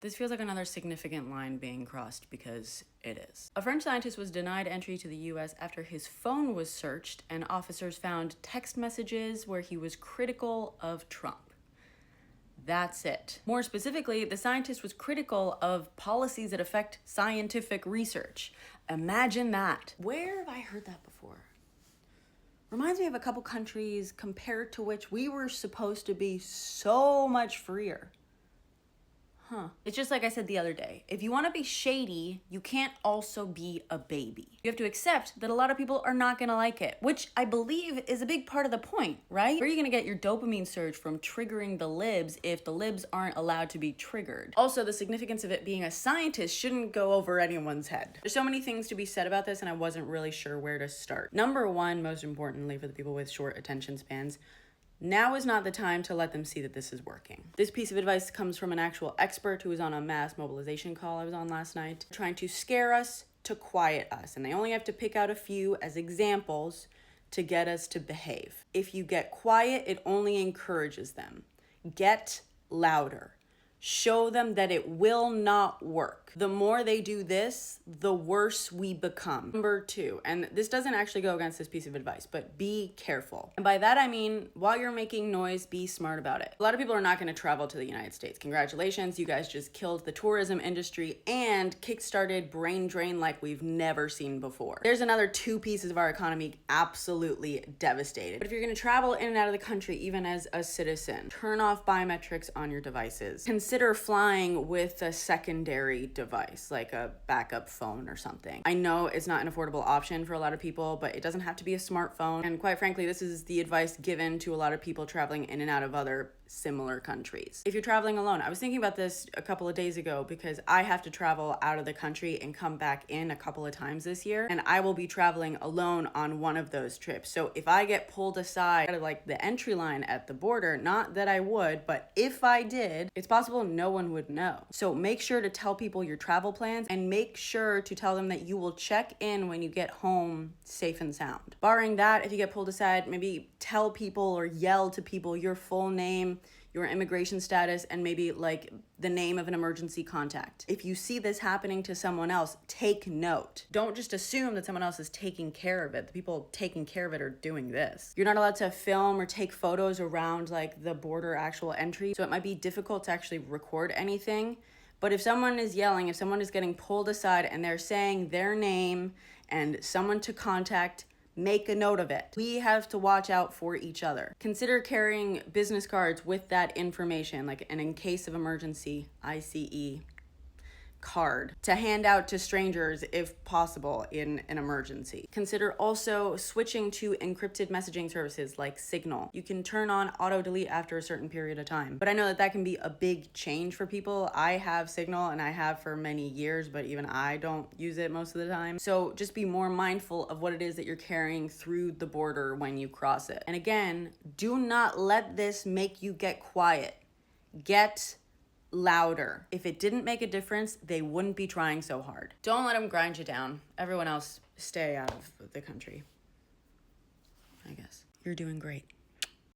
This feels like another significant line being crossed because it is. A French scientist was denied entry to the US after his phone was searched and officers found text messages where he was critical of Trump. That's it. More specifically, the scientist was critical of policies that affect scientific research. Imagine that. Where have I heard that before? Reminds me of a couple countries compared to which we were supposed to be so much freer. It's just like I said the other day. If you want to be shady, you can't also be a baby. You have to accept that a lot of people are not going to like it, which I believe is a big part of the point, right? Where are you going to get your dopamine surge from triggering the libs if the libs aren't allowed to be triggered? Also, the significance of it being a scientist shouldn't go over anyone's head. There's so many things to be said about this, and I wasn't really sure where to start. Number one, most importantly for the people with short attention spans, now is not the time to let them see that this is working. This piece of advice comes from an actual expert who was on a mass mobilization call I was on last night, trying to scare us to quiet us. And they only have to pick out a few as examples to get us to behave. If you get quiet, it only encourages them. Get louder. Show them that it will not work. The more they do this, the worse we become. Number two, and this doesn't actually go against this piece of advice, but be careful. And by that I mean, while you're making noise, be smart about it. A lot of people are not gonna travel to the United States. Congratulations, you guys just killed the tourism industry and kickstarted brain drain like we've never seen before. There's another two pieces of our economy absolutely devastated. But if you're gonna travel in and out of the country, even as a citizen, turn off biometrics on your devices. Consider flying with a secondary device, like a backup phone or something. I know it's not an affordable option for a lot of people, but it doesn't have to be a smartphone. And quite frankly, this is the advice given to a lot of people traveling in and out of other similar countries. If you're traveling alone, I was thinking about this a couple of days ago because I have to travel out of the country and come back in a couple of times this year, and I will be traveling alone on one of those trips. So if I get pulled aside at like the entry line at the border, not that I would, but if I did, it's possible no one would know. So make sure to tell people your travel plans and make sure to tell them that you will check in when you get home safe and sound. Barring that, if you get pulled aside, maybe tell people or yell to people your full name, your immigration status, and maybe like the name of an emergency contact. If you see this happening to someone else, take note. Don't just assume that someone else is taking care of it. The people taking care of it are doing this. You're not allowed to film or take photos around like the border actual entry, so it might be difficult to actually record anything. But if someone is yelling, if someone is getting pulled aside and they're saying their name and someone to contact, make a note of it. We have to watch out for each other. Consider carrying business cards with that information, like an in case of emergency, ICE card, to hand out to strangers if possible in an emergency. Consider also switching to encrypted messaging services like Signal. You can turn on auto delete after a certain period of time, but I know that can be a big change for people. I have Signal and I have for many years, but even I don't use it most of the time. So just be more mindful of what it is that you're carrying through the border when you cross it. And again, do not let this make you get quiet. Get louder. If it didn't make a difference, they wouldn't be trying so hard. Don't let them grind you down. Everyone else, stay out of the country. I guess. You're doing great.